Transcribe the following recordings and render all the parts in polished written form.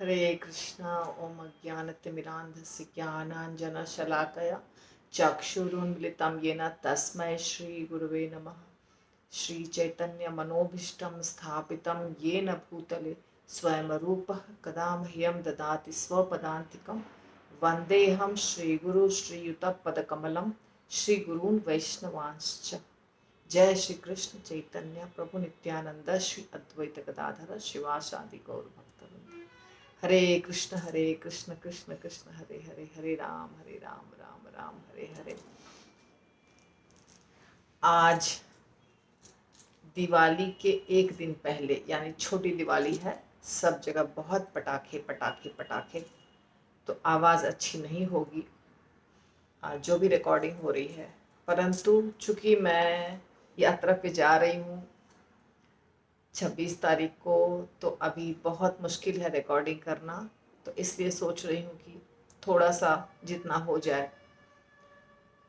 हरे कृष्णा ओम अज्ञानतिमिरान्धस्य ज्ञानाञ्जनशलाकया चक्षुरुन्मिलितं येन तस्मै श्रीगुरुवे नमः। श्रीचैतन्यमनोभीष्टं स्थापितं येन भूतले स्वयं रूपः कदा मह्यं ददाति स्वपदान्तिकं। वन्देऽहं श्रीगुरु श्रीयुतपदकमलं श्रीगुरून् वैष्णवांश्च। जय श्री कृष्ण चैतन्य प्रभु नित्यानंद श्री अद्वैत गदाधर शिवासादि गौर भक्तवृंद। हरे कृष्ण कृष्ण कृष्ण हरे हरे, हरे राम राम राम हरे हरे। आज दिवाली के एक दिन पहले यानी छोटी दिवाली है। सब जगह बहुत पटाखे पटाखे पटाखे, तो आवाज़ अच्छी नहीं होगी जो भी रिकॉर्डिंग हो रही है। परंतु चूंकि मैं यात्रा पे जा रही हूँ 26 तारीख को, तो अभी बहुत मुश्किल है रिकॉर्डिंग करना, तो इसलिए सोच रही हूँ कि थोड़ा सा जितना हो जाए।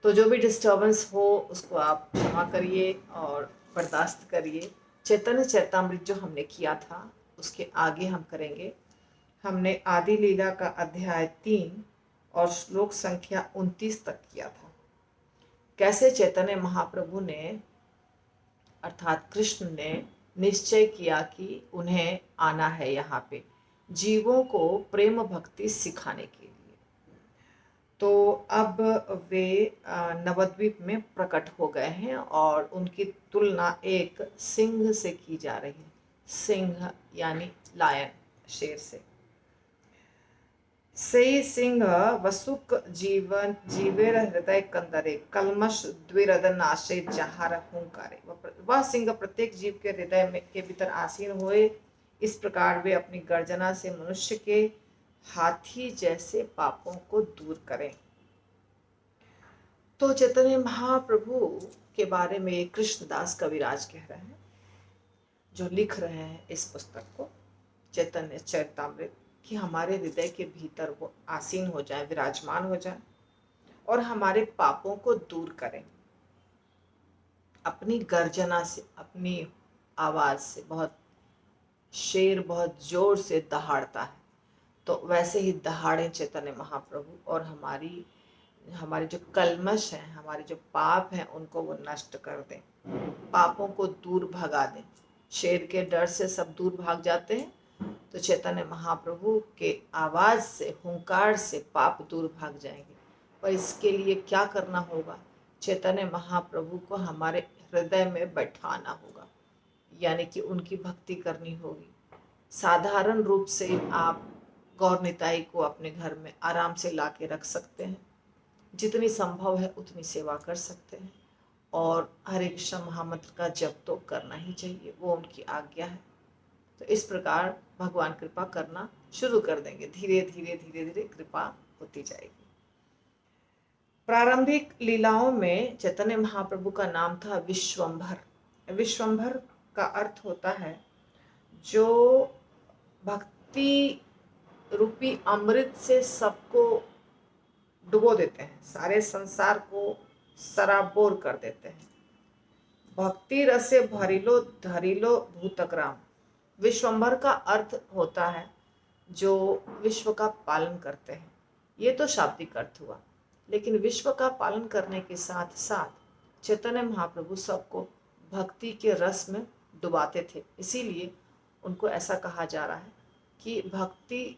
तो जो भी डिस्टर्बेंस हो उसको आप क्षमा करिए और बर्दाश्त करिए। चैतन्य चैतामृत जो हमने किया था उसके आगे हम करेंगे। हमने आदि लीला का अध्याय 3 और श्लोक संख्या 29 तक किया था। कैसे चैतन्य महाप्रभु ने अर्थात कृष्ण ने निश्चय किया कि उन्हें आना है यहाँ पे जीवों को प्रेम भक्ति सिखाने के लिए। तो अब वे नवद्वीप में प्रकट हो गए हैं और उनकी तुलना एक सिंह से की जा रही है। सिंह यानी लायन, शेर से। से सिंह वसुक जीवन जीवेर हृदय कंदरे कलमश द्विरद नाशे जहार हुंकारे। वह सिंह प्रत्येक जीव के हृदय में के भीतर आसीन होए, इस प्रकार वे अपनी गर्जना से मनुष्य के हाथी जैसे पापों को दूर करें। तो चैतन्य महाप्रभु के बारे में कृष्णदास कविराज कह रहे हैं, जो लिख रहे हैं इस पुस्तक को चैतन्य चरितामृत, कि हमारे हृदय के भीतर वो आसीन हो जाए, विराजमान हो जाए और हमारे पापों को दूर करें अपनी गर्जना से, अपनी आवाज से। बहुत शेर बहुत जोर से दहाड़ता है, तो वैसे ही दहाड़े चैतन्य महाप्रभु और हमारे जो कलमश हैं, हमारे जो पाप हैं, उनको वो नष्ट कर दें, पापों को दूर भगा दें। शेर के डर से सब दूर भाग जाते हैं, तो चैतन्य महाप्रभु के आवाज से, हुंकार से पाप दूर भाग जाएंगे। पर इसके लिए क्या करना होगा? चैतन्य महाप्रभु को हमारे हृदय में बैठाना होगा, यानी कि उनकी भक्ति करनी होगी। साधारण रूप से आप गौर निताई को अपने घर में आराम से ला के रख सकते हैं, जितनी संभव है उतनी सेवा कर सकते हैं, और हरे कृष्ण महामंत्र का जप तो करना ही चाहिए, वो उनकी आज्ञा है। तो इस प्रकार भगवान कृपा करना शुरू कर देंगे, धीरे धीरे धीरे धीरे कृपा होती जाएगी। प्रारंभिक लीलाओं में चैतन्य महाप्रभु का नाम था विश्वंभर। विश्वंभर का अर्थ होता है जो भक्ति रूपी अमृत से सबको डुबो देते हैं, सारे संसार को सराबोर कर देते हैं। भक्ति रसे भरिलो धरिलो भूतग्राम। विश्वंभर का अर्थ होता है जो विश्व का पालन करते हैं। ये तो शाब्दिक अर्थ हुआ, लेकिन विश्व का पालन करने के साथ साथ चैतन्य महाप्रभु सबको भक्ति के रस में डुबाते थे। इसीलिए उनको ऐसा कहा जा रहा है कि भक्ति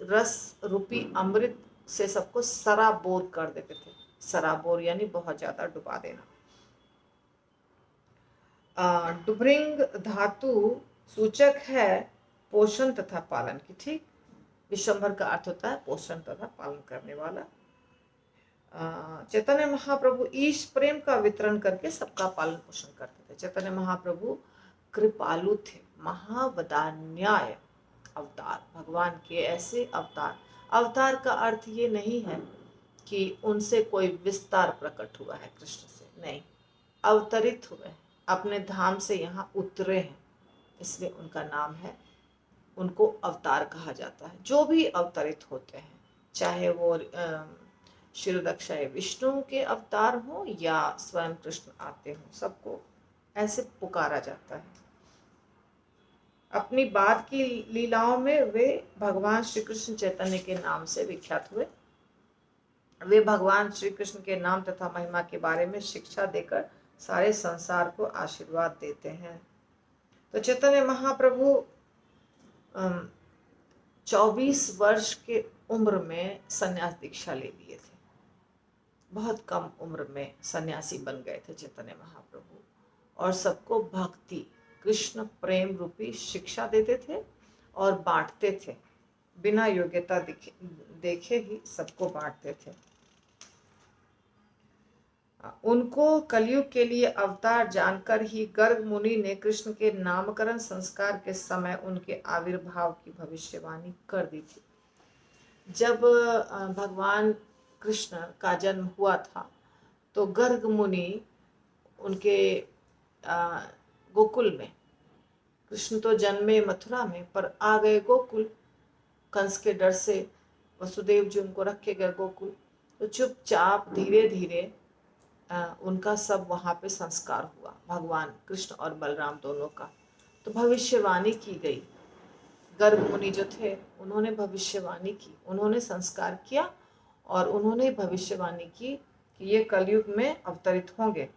रस रूपी अमृत से सबको सराबोर कर देते थे। सराबोर यानी बहुत ज्यादा डुबा देना। डुबरिंग धातु सूचक है पोषण तथा पालन की। ठीक, विश्वंभर का अर्थ होता है पोषण तथा पालन करने वाला। चैतन्य महाप्रभु ईश प्रेम का वितरण करके सबका पालन पोषण करते थे। चैतन्य महाप्रभु कृपालु थे, महावदान्याय अवतार, भगवान के ऐसे अवतार। अवतार का अर्थ ये नहीं है कि उनसे कोई विस्तार प्रकट हुआ है कृष्ण से, नहीं, अवतरित हुए हैं, अपने धाम से यहाँ उतरे हैं, इसलिए उनका नाम है, उनको अवतार कहा जाता है। जो भी अवतरित होते हैं, चाहे वो शिरोदक्षाय विष्णु के अवतार हो या स्वयं कृष्ण आते हों, सबको ऐसे पुकारा जाता है। अपनी बाद की लीलाओं में वे भगवान श्री कृष्ण चैतन्य के नाम से विख्यात हुए। वे भगवान श्री कृष्ण के नाम तथा महिमा के बारे में शिक्षा देकर सारे संसार को आशीर्वाद देते हैं। तो चैतन्य महाप्रभु 24 वर्ष के उम्र में संन्यास दीक्षा ले लिए थे। बहुत कम उम्र में सन्यासी बन गए थे चैतन्य महाप्रभु, और सबको भक्ति कृष्ण प्रेम रूपी शिक्षा देते थे और बांटते थे। बिना योग्यता देखे ही सबको बांटते थे। उनको कलयुग के लिए अवतार जानकर ही गर्ग मुनि ने कृष्ण के नामकरण संस्कार के समय उनके आविर्भाव की भविष्यवाणी कर दी थी। जब भगवान कृष्ण का जन्म हुआ था तो गर्ग मुनि उनके गोकुल में, कृष्ण तो जन्मे मथुरा में पर आ गए गोकुल, कंस के डर से वसुदेव जी उनको रख के गए गोकुल। तो चुपचाप धीरे धीरे उनका सब वहाँ पे संस्कार हुआ, भगवान कृष्ण और बलराम दोनों का। तो भविष्यवाणी की गई। गर्ग मुनि जो थे उन्होंने भविष्यवाणी की, उन्होंने संस्कार किया और उन्होंने भविष्यवाणी की कि ये कलयुग में अवतरित होंगे,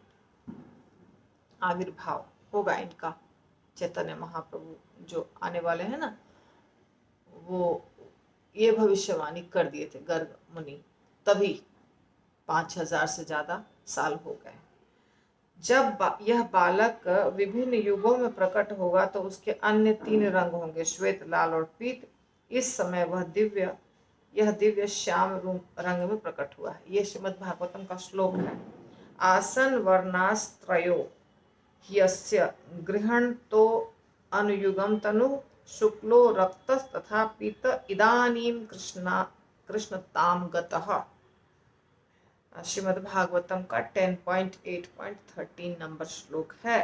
आविर्भाव होगा इनका। चैतन्य महाप्रभु जो आने वाले हैं ना, वो ये भविष्यवाणी कर दिए थे गर्ग मुनि। तभी 5000 से ज्यादा साल हो गए। जब यह बालक विभिन्न युगों में प्रकट होगा तो उसके अन्य 3 रंग होंगे, श्वेत, लाल और पीत। इस समय यह दिव्य श्याम रंग में प्रकट हुआ है। ये श्रीमद् भागवतम का श्लोक है। आसन वर्णास्त्रयो ह्यस्य गृहणतो अनुयुगम तनु शुक्लो रक्तस् तथा पीत इदानीं कृष्णताम गतः। श्रीमद् भागवतम का 10.8.13 नंबर श्लोक है।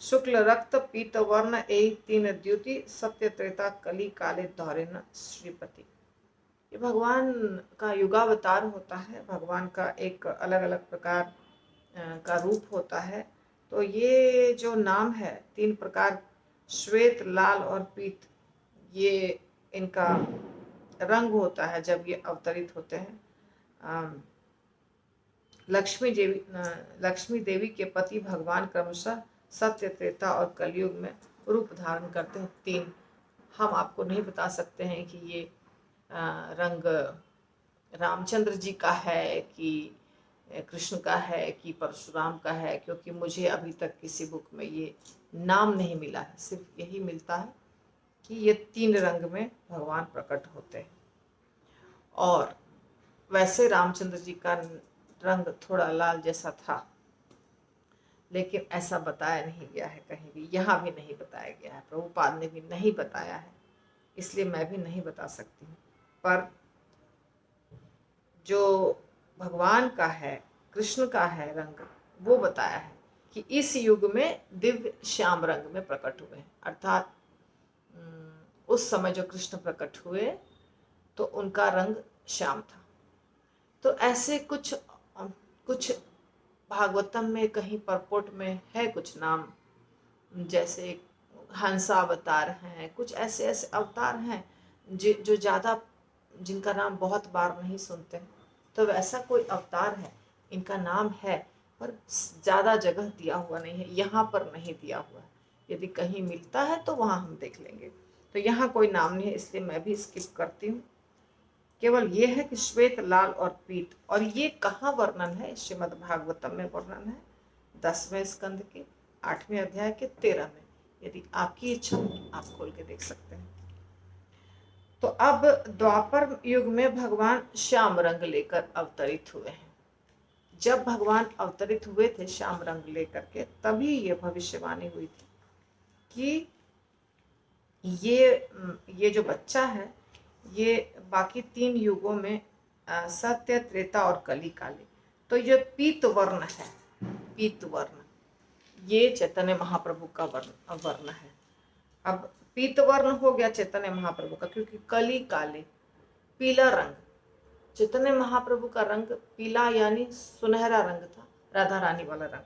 शुक्ल रक्त पीत वर्ण ए 3 द्युति सत्य त्रेता कली काले धौरेन श्रीपति। ये भगवान का युगावतार होता है, भगवान का एक अलग अलग प्रकार का रूप होता है। तो ये जो नाम है 3 प्रकार, श्वेत, लाल और पीत, ये इनका रंग होता है जब ये अवतरित होते हैं। लक्ष्मी देवी के पति भगवान क्रमशः सत्य, त्रेता और कलयुग में रूप धारण करते हैं 3। हम आपको नहीं बता सकते हैं कि ये रंग रामचंद्र जी का है कि कृष्ण का है कि परशुराम का है, क्योंकि मुझे अभी तक किसी बुक में ये नाम नहीं मिला है। सिर्फ यही मिलता है कि ये 3 रंग में भगवान प्रकट होते हैं। और वैसे रामचंद्र जी का रंग थोड़ा लाल जैसा था, लेकिन ऐसा बताया नहीं गया है कहीं भी, यहाँ भी नहीं बताया गया है, प्रभुपाद ने भी नहीं बताया है, इसलिए मैं भी नहीं बता सकती हूँ। पर जो भगवान का है, कृष्ण का है रंग, वो बताया है कि इस युग में दिव्य श्याम रंग में प्रकट हुए हैं। अर्थात उस समय जो कृष्ण प्रकट हुए तो उनका रंग श्याम था। तो ऐसे कुछ भागवतम में कहीं परपोट में है कुछ नाम, जैसे हंसावतार हैं, कुछ ऐसे ऐसे अवतार हैं जो ज़्यादा, जिनका नाम बहुत बार नहीं सुनते। तो वैसा कोई अवतार है, इनका नाम है पर ज़्यादा जगह दिया हुआ नहीं है, यहाँ पर नहीं दिया हुआ है। यदि कहीं मिलता है तो वहाँ हम देख लेंगे। तो यहाँ कोई नाम नहीं है, इसलिए मैं भी स्किप करती हूँ। केवल ये है कि श्वेत, लाल और पीत। और ये कहाँ वर्णन है? श्रीमद् भागवतम में वर्णन है, 10वें स्कंद के 8वें अध्याय के 13 में। यदि आपकी इच्छा हो आप खोल के देख सकते हैं। तो अब द्वापर युग में भगवान श्याम रंग लेकर अवतरित हुए हैं। जब भगवान अवतरित हुए थे श्याम रंग लेकर के, तभी ये भविष्यवाणी हुई थी कि ये जो बच्चा है ये बाकी 3 युगों में सत्य, त्रेता और कली काले, तो ये पीत वर्ण है। पीत वर्ण ये चैतन्य महाप्रभु का वर्ण है। अब पीत वर्ण हो गया चैतन्य महाप्रभु का, क्योंकि कली काले पीला रंग, चैतन्य महाप्रभु का रंग पीला यानी सुनहरा रंग था, राधा रानी वाला रंग,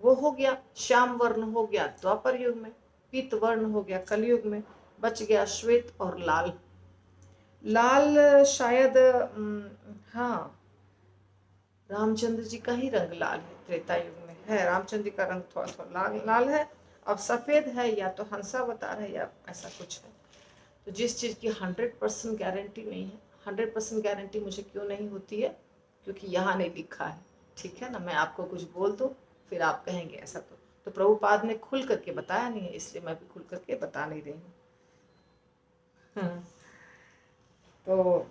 वो हो गया। श्याम वर्ण हो गया द्वापर युग में। पीत वर्ण हो गया कलयुग में, बच गया श्वेत और लाल। लाल शायद हाँ, रामचंद्र जी का ही रंग लाल है, त्रेता युग में है रामचंद्र जी का रंग थोड़ा थोड़ा लाल लाल है। अब सफ़ेद है या तो हंसावतार है या ऐसा कुछ है। तो जिस चीज़ की 100% गारंटी नहीं है, 100% गारंटी मुझे क्यों नहीं होती है, क्योंकि यहाँ नहीं लिखा है, ठीक है ना। मैं आपको कुछ बोल दूँ फिर आप कहेंगे ऐसा, तो प्रभुपाद ने खुल करके बताया नहीं है, इसलिए मैं भी खुल करके बता नहीं रही हूँ। तो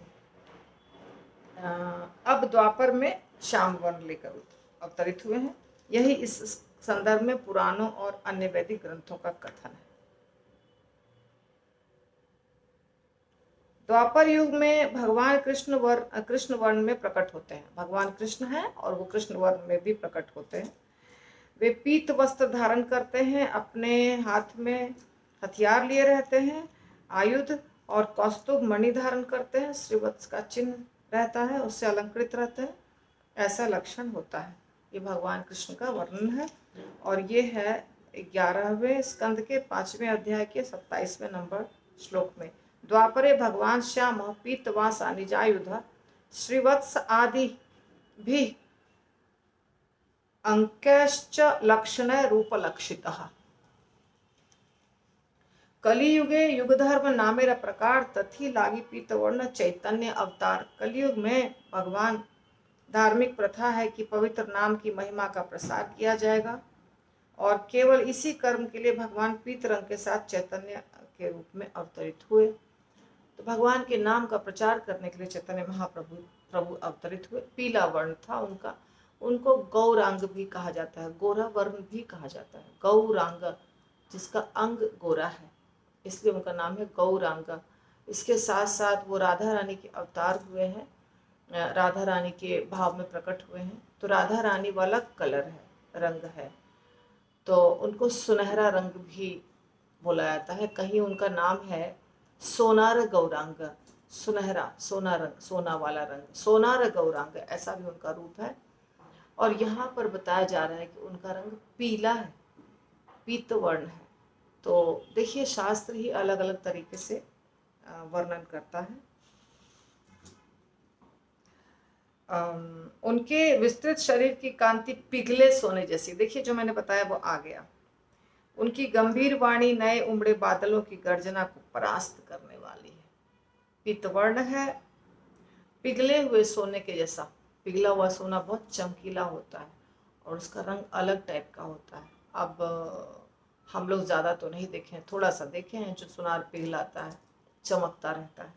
अब द्वापर में श्याम वर्ण लेकर अवतरित हुए हैं। यही इस संदर्भ में पुराणों और अन्य वैदिक ग्रंथों का कथन है। द्वापर युग में भगवान कृष्ण वर्ण में प्रकट होते हैं। भगवान कृष्ण हैं और वो कृष्ण वर्ण में भी प्रकट होते हैं। वे पीत वस्त्र धारण करते हैं, अपने हाथ में हथियार लिए रहते हैं, आयुध और कौस्तुभ मणि धारण करते हैं, श्रीवत्स का चिन्ह रहता है, उससे अलंकृत रहते हैं, ऐसा लक्षण होता है। ये भगवान कृष्ण का वर्णन है और ये है 11वें स्कंद के 5वें अध्याय के 27वें नंबर श्लोक में। द्वापरे भगवान श्याम पीतवासा निजायुध श्रीवत्स आदि भी अंकश्च लक्षण रूपलक्षितः। कलियुगे युगधर्म नामेर प्रकार तथी लागी पीतवर्ण चैतन्य अवतार। कलियुग में भगवान धार्मिक प्रथा है कि पवित्र नाम की महिमा का प्रसार किया जाएगा और केवल इसी कर्म के लिए भगवान पीत रंग के साथ चैतन्य के रूप में अवतरित हुए। तो भगवान के नाम का प्रचार करने के लिए चैतन्य महाप्रभु अवतरित हुए। पीला वर्ण था उनका, उनको गौरांग भी कहा जाता है, गोरा वर्ण भी कहा जाता है। गौरांग, जिसका अंग गोरा है, इसलिए उनका नाम है गौरांग। इसके साथ साथ वो राधा रानी के अवतार हुए हैं, राधा रानी के भाव में प्रकट हुए हैं। तो राधा रानी वाला कलर है, रंग है, तो उनको सुनहरा रंग भी बोला जाता है। कहीं उनका नाम है सोनार गौरांग, सुनहरा, सोना रंग, सोना वाला रंग, सोनार गौरांग, ऐसा भी उनका रूप है। और यहाँ पर बताया जा रहा है कि उनका रंग पीला है, पीत वर्ण है। तो देखिए, शास्त्र ही अलग अलग तरीके से वर्णन करता है। उनके विस्तृत शरीर की कांति पिघले सोने जैसी, देखिए जो मैंने बताया वो आ गया। उनकी गंभीर वाणी नए उमड़े बादलों की गर्जना को परास्त करने वाली है। पीतवर्ण है, पिघले हुए सोने के जैसा। पिघला हुआ सोना बहुत चमकीला होता है और उसका रंग अलग टाइप का होता है। अब हम लोग ज़्यादा तो नहीं देखे हैं, थोड़ा सा देखे हैं जो सुनार पिघलाता है, चमकता रहता है।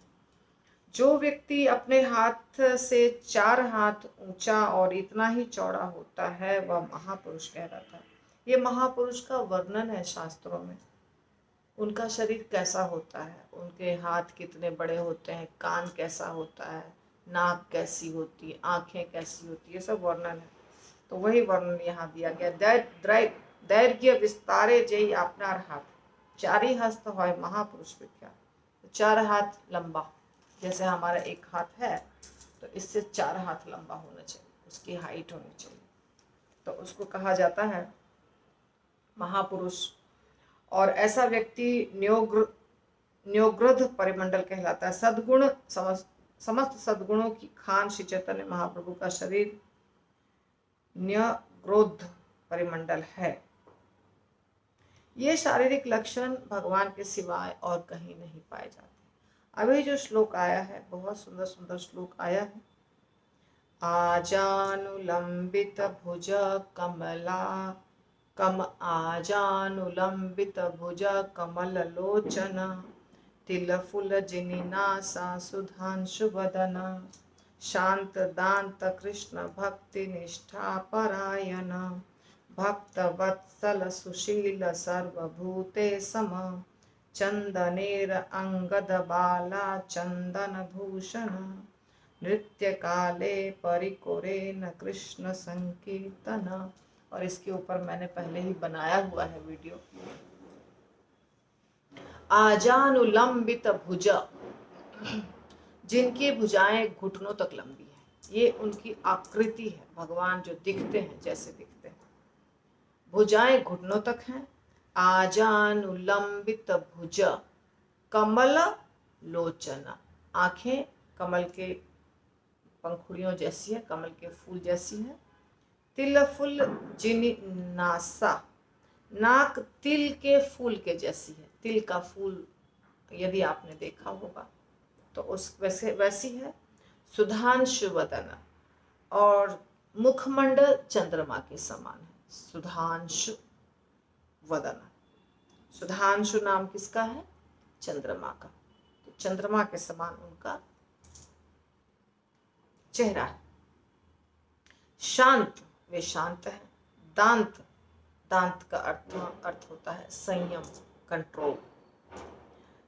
जो व्यक्ति अपने हाथ से 4 हाथ ऊंचा और इतना ही चौड़ा होता है वह महापुरुष कहलाता है। ये महापुरुष का वर्णन है शास्त्रों में। उनका शरीर कैसा होता है, उनके हाथ कितने बड़े होते हैं, कान कैसा होता है, नाक कैसी होती है, आँखें कैसी होती है, ये सब वर्णन है। तो वही वर्णन यहाँ दिया गया। दैर्घ्य विस्तारे जय आपनार हाथ, 4 हस्त होय महापुरुष विख्यात। तो 4 हाथ लंबा, जैसे हमारा एक हाथ है तो इससे 4 हाथ लंबा होना चाहिए, उसकी हाइट होनी चाहिए, तो उसको कहा जाता है महापुरुष। और ऐसा व्यक्ति न्योगृध परिमंडल कहलाता है। सद्गुण समस्त सद्गुणों की खान श्री चैतन्य महाप्रभु का शरीर न्योगृध परिमंडल है। ये शारीरिक लक्षण भगवान के सिवाय और कहीं नहीं पाए जाते। अभी जो श्लोक आया है, बहुत सुंदर सुंदर श्लोक आया है। आजानुलंबित भुज कमला आजानुलंबित भुज कमल लोचन तिलफुल जिनिनासा सुधांशु वदन शांत दांत कृष्ण भक्ति निष्ठा परायण भक्त वत्सल सुशील सर्वभूते सम चंदनेर अंगद बाला चंदन भूषण नृत्य काले परिकोरेन कृष्ण संकीर्तन। और इसके ऊपर मैंने पहले ही बनाया हुआ है वीडियो। आजानुलंबित भुज, जिनकी भुजाएं घुटनों तक लंबी है, ये उनकी आकृति है। भगवान जो दिखते हैं, जैसे दिखते हैं, भुजाएं घुटनों तक हैं। आजानुलंबित भुज कमल लोचन, आंखें कमल के पंखुड़ियों जैसी है, कमल के फूल जैसी है। तिल फुल जिनि नासा, नाक तिल के फूल के जैसी है। तिल का फूल यदि आपने देखा होगा तो उस वैसी है। सुधांशु वदन, और मुखमंडल चंद्रमा के समान है। सुधांशु वदन, सुधांशु नाम किसका है? चंद्रमा का। तो चंद्रमा के समान उनका चेहरा है। शांत, वे शांत है। दांत, दांत का अर्थ होता है संयम, कंट्रोल।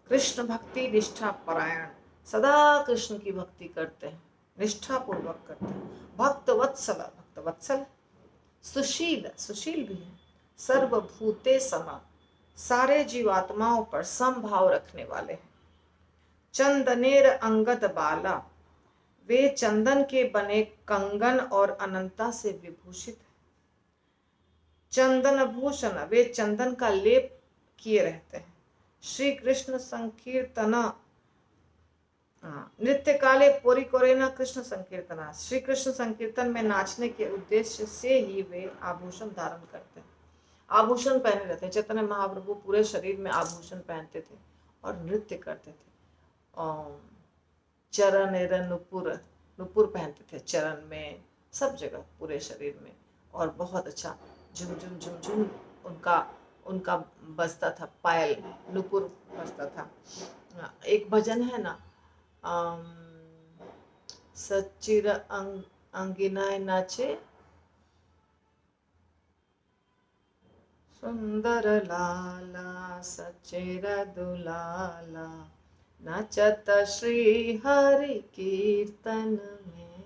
कृष्ण भक्ति निष्ठा परायण, सदा कृष्ण की भक्ति करते हैं, निष्ठा पूर्वक करते हैं। भक्त वत्सल, भक्त वत्सल। सुशील, सुशील भी है। सर्वभूते सम, सारे जीवात्माओं पर समभाव रखने वाले हैं। चंदनेर अंगद बाला, वे चंदन के बने कंगन और अनंता से विभूषित है। चंदन भूषण, वे चंदन का लेप किए रहते हैं। श्री कृष्ण संकीर्तन, नृत्य काले पोरी कोरेना कृष्ण संकीर्तना, श्री कृष्ण संकीर्तन में नाचने के उद्देश्य से ही वे आभूषण धारण करते हैं, आभूषण पहने रहते हैं। चैतन्य महाप्रभु पूरे शरीर में आभूषण पहनते थे और नृत्य करते थे। चरण एरन नुपुर, नुपुर पहनते थे चरण में, सब जगह पूरे शरीर में, और बहुत अच्छा झुम झुम झुम झुम उनका बजता था, पायल नुपुर बजता था। एक भजन है ना, सच्चिर अंगिनाय नाचे सुंदर लाला, सच्चिर दुलाला, नाचत श्री हरि कीर्तन में।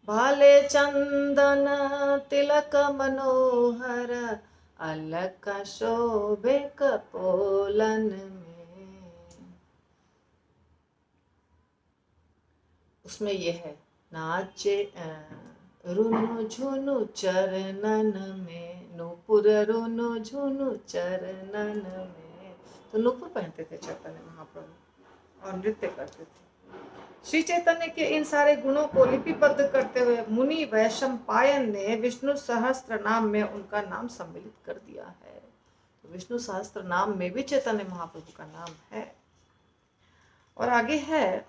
भाले चंदन तिलक मनोहर, अलक शोभे कपोलन में। उसमें ये है, नाचे रुनु झुनु चरणन में, नूपुर रुनु झुनु चरणन में। तो नूपुर पहनते थे चैतन्य महाप्रभु और नृत्य करते थे। श्री चैतन्य के इन सारे गुणों को लिपिबद्ध करते हुए मुनि वैशंपायन ने विष्णु सहस्त्र नाम में उनका नाम सम्मिलित कर दिया है। तो विष्णु सहस्त्र नाम में भी चैतन्य महाप्रभु का नाम है। और आगे है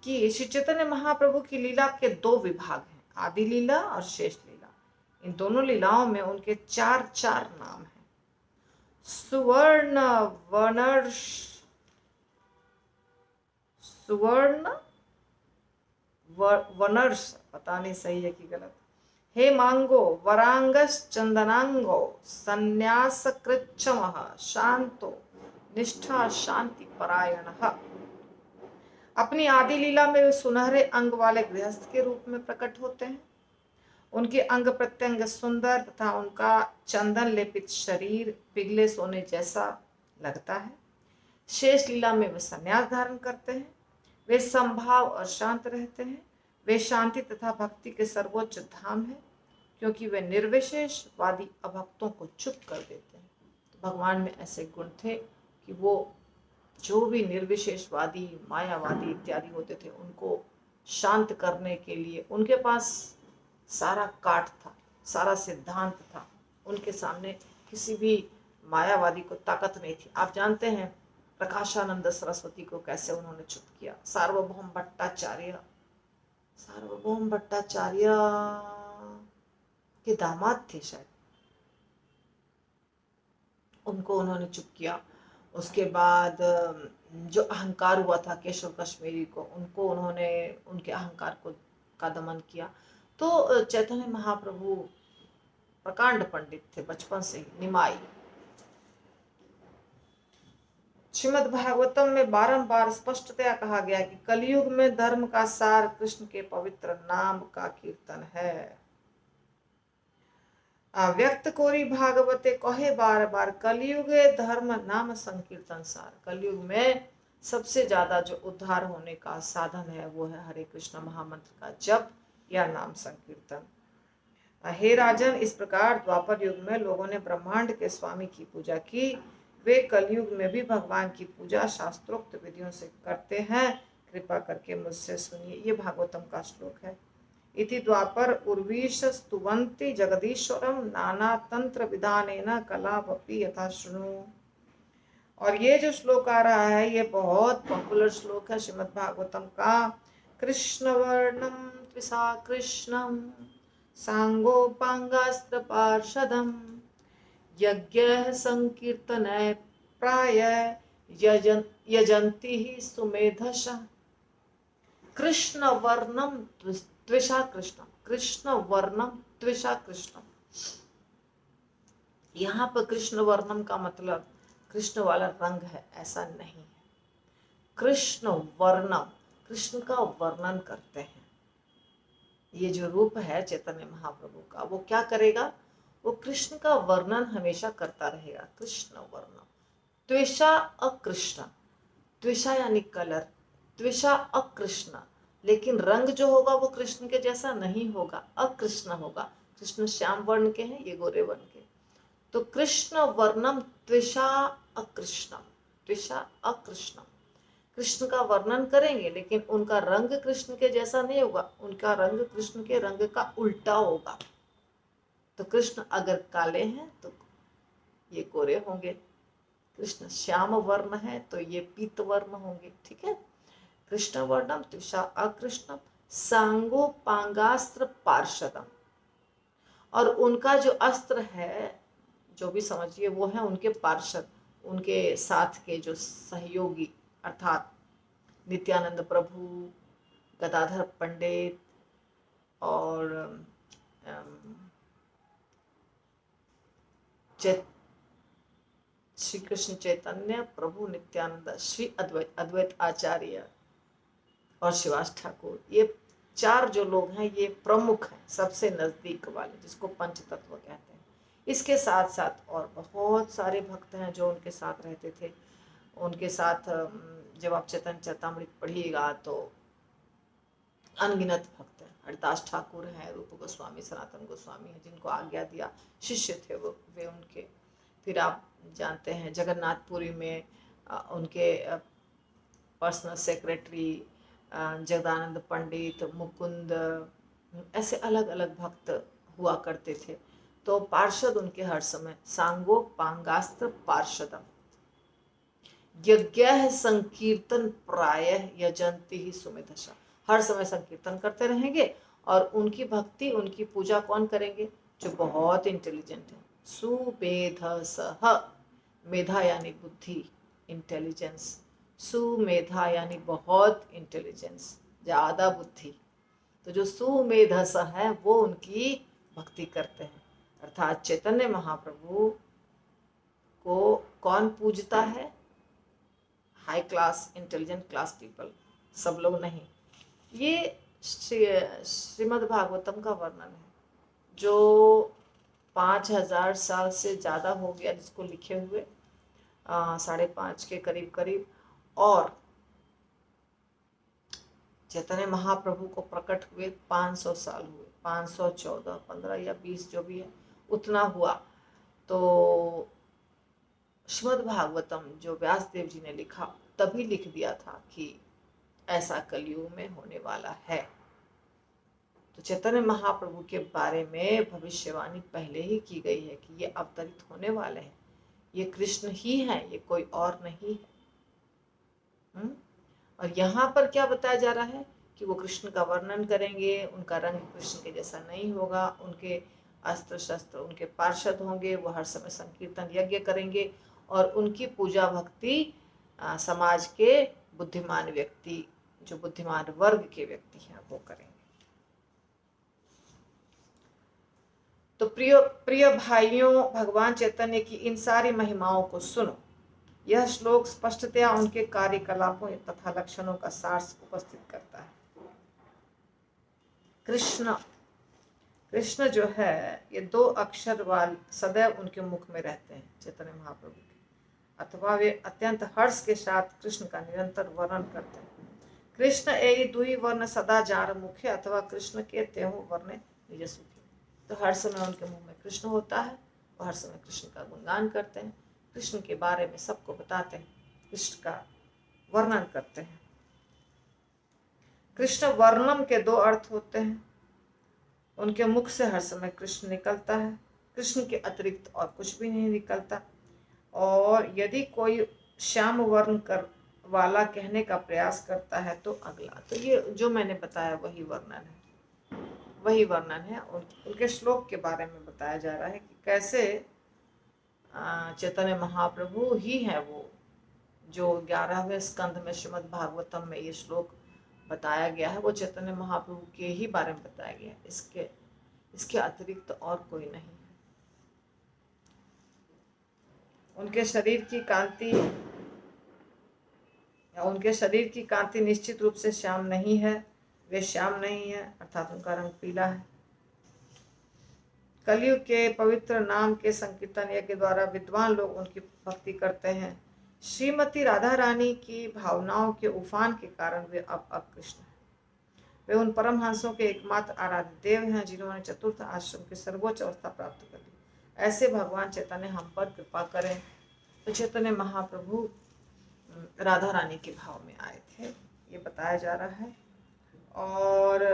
कि श्री चैतन्य महाप्रभु की लीला के दो विभाग हैं, आदि लीला और शेष लीला। इन दोनों लीलाओं में उनके चार चार नाम हैं। सुवर्ण वनर्ष, सुवर्ण वनर्ष, पता नहीं सही है कि गलत। हे मांगो वरांगस चंदनांगो, संन्यास कृच्छमः शांतो, निष्ठा शांति परायण। अपनी आदि लीला में वे सुनहरे अंग वाले गृहस्थ के रूप में प्रकट होते हैं। उनके अंग प्रत्यंग सुंदर तथा उनका चंदन लेपित शरीर पिघले सोने जैसा लगता है। शेष लीला में वे संन्यास धारण करते हैं। वे संभाव और शांत रहते हैं। वे शांति तथा भक्ति के सर्वोच्च धाम है, क्योंकि वे निर्विशेषवादी अभक्तों को चुप कर देते हैं। तो भगवान में ऐसे गुण थे कि वो जो भी निर्विशेषवादी, मायावादी इत्यादि होते थे, उनको शांत करने के लिए उनके पास सारा काट था, सारा सिद्धांत था। उनके सामने किसी भी मायावादी को ताकत नहीं थी। आप जानते हैं प्रकाशानंद सरस्वती को कैसे उन्होंने चुप किया। सार्वभौम भट्टाचार्य, सार्वभौम भट्टाचार्य के दामाद थे शायद, उनको उन्होंने चुप किया। उसके बाद जो अहंकार हुआ था केशव कश्मीरी को, उनको उन्होंने उनके अहंकार का दमन किया। तो चैतन्य महाप्रभु प्रकांड पंडित थे बचपन से ही, निमाई। श्रीमद् भागवतम में बारंबार स्पष्टतया कहा गया कि कलयुग में धर्म का सार कृष्ण के पवित्र नाम का कीर्तन है। व्यक्त कोरी भागवते कहे बार बार, कलयुग धर्म नाम संकीर्तन सार। कलयुग में सबसे ज्यादा जो उद्धार होने का साधन है वो है हरे कृष्ण महामंत्र का जप या नाम संकीर्तन। हे राजन, इस प्रकार द्वापर युग में लोगों ने ब्रह्मांड के स्वामी की पूजा की। वे कलयुग में भी भगवान की पूजा शास्त्रोक्त विधियों से करते हैं। कृपा करके मुझसे सुनिए। ये भागवतम का श्लोक है। इति द्वापर उर्वीश स्तुवन्ति जगदीश्वरम नाना तंत्र विधानेन कलावपि यथा शृणु। और ये जो श्लोक आ रहा है ये बहुत पॉपुलर श्लोक है श्रीमद् भागवतम का। कृष्ण वर्णम त्विषा कृष्णम सांगोपांगास्त्र पार्षदम यज्ञ संकीर्तन प्राय यजंती ही सुमेधश। कृष्ण वर्णम त्विषा कृष्णम, कृष्ण वर्णम त्विषा कृष्णम। यहाँ पर कृष्ण वर्णम का मतलब कृष्ण वाला रंग है, ऐसा नहीं है। कृष्ण वर्णम, कृष्ण का वर्णन करते हैं। ये जो रूप है चैतन्य महाप्रभु का, वो क्या करेगा? वो कृष्ण का वर्णन हमेशा करता रहेगा। कृष्ण वर्णम त्विषा अकृष्ण, त्विषा यानी कलर, त्विषा अकृष्ण, लेकिन रंग जो होगा वो कृष्ण के जैसा नहीं होगा, अकृष्ण होगा। कृष्ण श्याम वर्ण के हैं, ये गोरे वर्ण के। तो कृष्ण वर्णम त्विषा अकृष्णम, त्विषा अकृष्णम, कृष्ण का वर्णन करेंगे लेकिन उनका रंग कृष्ण के जैसा नहीं होगा, उनका रंग कृष्ण के रंग का उल्टा होगा। तो कृष्ण अगर काले हैं तो ये गोरे होंगे, कृष्ण श्याम वर्ण है तो ये पीत वर्ण होंगे। ठीक है। कृष्ण वर्णम त्विषा अकृष्णम सांगो पांगास्त्र पार्षदम। और उनका जो अस्त्र है, जो भी समझिए, वो है उनके पार्षद, उनके साथ के जो सहयोगी, अर्थात नित्यानंद प्रभु, गदाधर पंडित और श्री कृष्ण चैतन्य प्रभु नित्यानंद, श्री अद्वैत आचार्य और शिवास ठाकुर। ये चार जो लोग हैं ये प्रमुख हैं, सबसे नजदीक वाले, जिसको पंच तत्व कहते हैं। इसके साथ साथ और बहुत सारे भक्त हैं जो उनके साथ रहते थे। उनके साथ जब आप चैतन्य चरितामृत पढ़िएगा तो अनगिनत भक्त हैं। हरिदास ठाकुर हैं, रूप गोस्वामी, सनातन गोस्वामी हैं, जिनको आज्ञा दिया, शिष्य थे वो, वे उनके। फिर आप जानते हैं जगन्नाथपुरी में उनके पर्सनल सेक्रेटरी जगदानंद पंडित, मुकुंद, ऐसे अलग अलग भक्त हुआ करते थे। तो पार्षद उनके हर समय सांगो पांगास्त्र पार्षदम यज्ञ संकीर्तन प्राय यजंती ही सुमेधशा। हर समय संकीर्तन करते रहेंगे और उनकी भक्ति, उनकी पूजा कौन करेंगे? जो बहुत इंटेलिजेंट है। सुमेधसः, मेधा यानी बुद्धि, इंटेलिजेंस। सुमेधा यानी बहुत इंटेलिजेंस, ज्यादा बुद्धि। तो जो सुमेधस है वो उनकी भक्ति करते हैं। अर्थात चैतन्य महाप्रभु को कौन पूजता है? High class intelligent class people, सब लोग नहीं। ये श्रीमद् भागवतम का वर्णन है जो 5000 साल से ज़्यादा हो गया जिसको लिखे हुए, 5.5 के करीब करीब। और चैतन्य महाप्रभु को प्रकट हुए 500 साल हुए, 514, 15 या 20 जो भी है उतना हुआ। तो श्रीमद् भागवतम जो व्यासदेव जी ने लिखा तभी लिख दिया था कि ऐसा कलयुग में होने वाला है। तो चैतन्य महाप्रभु के बारे में भविष्यवाणी पहले ही की गई है कि ये अवतरित होने वाले हैं, ये कृष्ण ही हैं, ये कोई और नहीं है। और यहाँ पर क्या बताया जा रहा है कि वो कृष्ण का वर्णन करेंगे, उनका रंग कृष्ण के जैसा नहीं होगा, उनके अस्त्र शस्त्र उनके पार्षद होंगे, वो हर समय संकीर्तन यज्ञ करेंगे और उनकी पूजा भक्ति समाज के बुद्धिमान व्यक्ति, जो बुद्धिमान वर्ग के व्यक्ति हैं, वो करेंगे। तो प्रिय भाइयों, भगवान चैतन्य की इन सारी महिमाओं को सुनो। यह श्लोक स्पष्टतया उनके कार्यकलापों तथा लक्षणों का सार उपस्थित करता है। कृष्ण जो है ये 2 अक्षर वाले सदैव उनके मुख में रहते हैं चैतन्य महाप्रभु के, अथवा वे अत्यंत हर्ष के साथ कृष्ण का निरंतर वर्णन करते हैं। कृष्ण एई दुई वर्ण सदा जार मुखे, अथवा कृष्ण के तेहु वर्ण निज सुखे। तो हर समय उनके मुंह में कृष्ण होता है, वो हर समय कृष्ण का गुणगान करते हैं, कृष्ण के बारे में सबको बताते हैं, कृष्ण का वर्णन करते हैं। कृष्ण वर्णम के 2 अर्थ होते हैं, उनके मुख से हर समय कृष्ण निकलता है, कृष्ण के अतिरिक्त और कुछ भी नहीं निकलता। और यदि कोई श्याम वर्ण कर वाला कहने का प्रयास करता है तो अगला, तो ये जो मैंने बताया वही वर्णन है, वही वर्णन है। उनके श्लोक के बारे में बताया जा रहा है कि कैसे चैतन्य महाप्रभु ही है वो, जो 11वें स्कंध में श्रीमद् भागवतम में ये श्लोक बताया गया है, वो चैतन्य महाप्रभु के ही बारे में बताया गया है, इसके अतिरिक्त और कोई नहीं है। उनके शरीर की कांति निश्चित रूप से श्याम नहीं है, वे श्याम नहीं है, अर्थात उनका रंग पीला है। कलयुग के पवित्र नाम के संकीर्तन यज्ञ द्वारा विद्वान लोग उनकी भक्ति करते हैं। श्रीमती राधा रानी की भावनाओं के उफान के कारण वे अब अकृष्ण हैं। वे उन परमहंसों के एकमात्र आराध्य देव हैं जिन्होंने चतुर्थ आश्रम की सर्वोच्च अवस्था प्राप्त कर ली। ऐसे भगवान चैतन्य हम पर कृपा करें। तो चैतन्य महाप्रभु राधा रानी के भाव में आए थे, ये बताया जा रहा है। और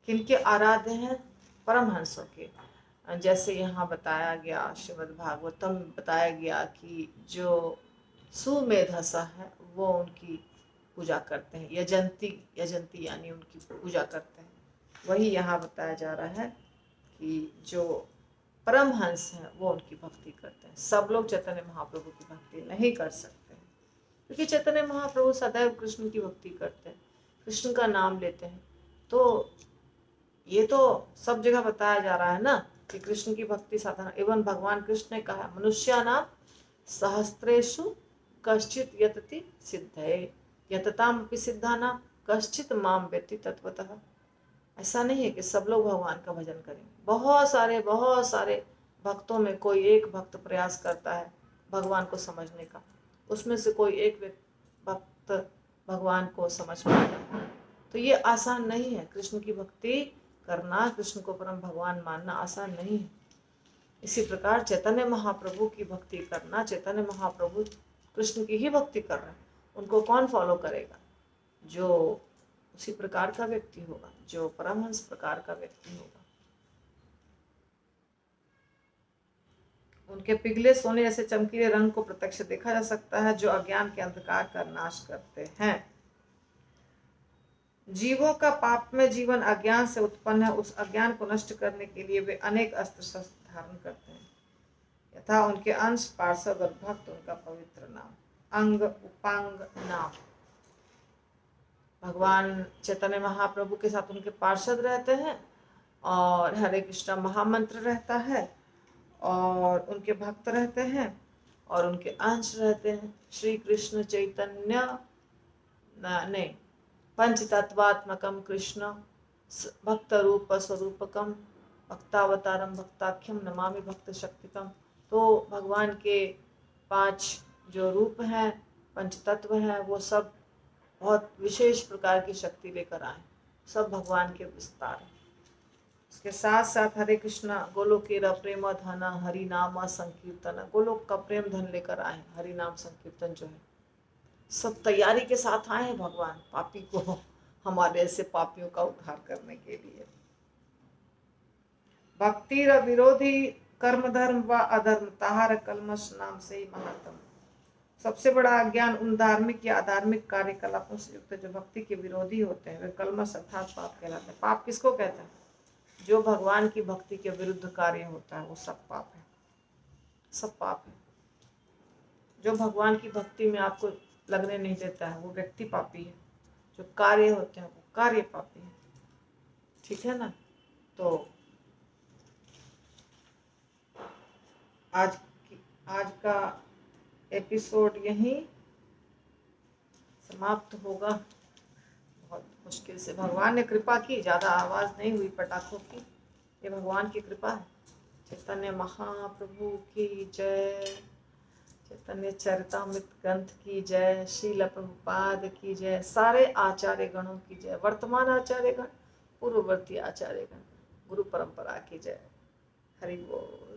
किनके आराध्य हैं? परमहंसों के। जैसे यहाँ बताया गया, श्रीमद् भागवतम बताया गया कि जो सुमेधसा है वो उनकी पूजा करते हैं, यजंती यानी उनकी पूजा करते हैं। वही यहाँ बताया जा रहा है कि जो परमहंस हैं वो उनकी भक्ति करते हैं। सब लोग चैतन्य महाप्रभु की भक्ति नहीं कर सकते हैं, क्योंकि चैतन्य महाप्रभु सदैव कृष्ण की भक्ति करते हैं, कृष्ण का नाम लेते हैं। तो ये तो सब जगह बताया जा रहा है ना कि कृष्ण की भक्ति साधना। एवं भगवान कृष्ण ने कहा, मनुष्यानां सहस्रेषु कश्चित् यतति सिद्धये यततामपि सिद्धानां कश्चित् मां वेत्ति तत्वतः। ऐसा नहीं है कि सब लोग भगवान का भजन करें। बहुत सारे भक्तों में कोई एक भक्त प्रयास करता है भगवान को समझने का, उसमें से कोई एक भक्त भगवान को समझ पाता है। तो ये आसान नहीं है, कृष्ण की भक्ति करना, कृष्ण को परम भगवान मानना आसान नहीं है। इसी प्रकार चैतन्य महाप्रभु की भक्ति करना, चैतन्य महाप्रभु कृष्ण की ही भक्ति कर रहे हैं, उनको कौन फॉलो करेगा? जो उसी प्रकार का व्यक्ति होगा, जो परमहंस प्रकार का व्यक्ति होगा। उनके पिघले सोने जैसे चमकीले रंग को प्रत्यक्ष देखा जा सकता है, जो अज्ञान के अंधकार का नाश करते हैं। जीवों का पाप में जीवन अज्ञान से उत्पन्न है, उस अज्ञान को नष्ट करने के लिए वे अनेक अस्त्र शस्त्र धारण करते हैं, यथा उनके अंश, पार्षद और भक्त उनका पवित्र नाम, अंग उपांग नाम। भगवान चैतन्य महाप्रभु के साथ उनके पार्षद रहते हैं और हरे कृष्णा महामंत्र रहता है, और उनके भक्त रहते हैं और उनके अंश रहते हैं। श्री कृष्ण चैतन्य ने पंचतत्वात्मकम कृष्ण भक्त रूप स्वरूपकम भक्तावतारम भक्ताख्यम नमामि भक्त शक्तिकम। तो भगवान के 5 जो रूप हैं, पंचतत्व हैं, वो सब बहुत विशेष प्रकार की शक्ति लेकर आए, सब भगवान के विस्तार हैं। इसके साथ साथ हरे कृष्णा गोलोकेरा प्रेम धन हरि नाम संकीर्तन, गोलोक का प्रेम धन लेकर आए, हरि नाम संकीर्तन जो है, सब तैयारी के साथ आए हैं भगवान पापी को, हमारे ऐसे पापियों का उद्धार करने के लिए। भक्ति विरोधी कर्म धर्म व अधर्म ताहार कलमश नाम से ही महत्तम। सबसे बड़ा अज्ञान उन धार्मिक या अधार्मिक कार्यकलापों से युक्त जो भक्ति के विरोधी होते हैं, वे कलमश अर्थात पाप कहलाते हैं। पाप किसको कहते हैं? जो भगवान की भक्ति के विरुद्ध कार्य होता है वो सब पाप है, सब पाप है। जो भगवान की भक्ति में आपको लगने नहीं देता है वो व्यक्ति पापी है, जो कार्य होते हैं वो कार्य पापी है, ठीक है ना। तो आज का एपिसोड यहीं समाप्त होगा। बहुत मुश्किल से भगवान ने कृपा की, ज़्यादा आवाज़ नहीं हुई पटाखों की, ये भगवान की कृपा है। चैतन्य महाप्रभु की जय, चैतन्य चरितामृत ग्रंथ की जय, श्रील प्रभुपाद की जय, सारे आचार्य गणों की जय, वर्तमान आचार्य गण, पूर्ववर्ती आचार्य गण, गुरु परंपरा की जय। हरि बोल।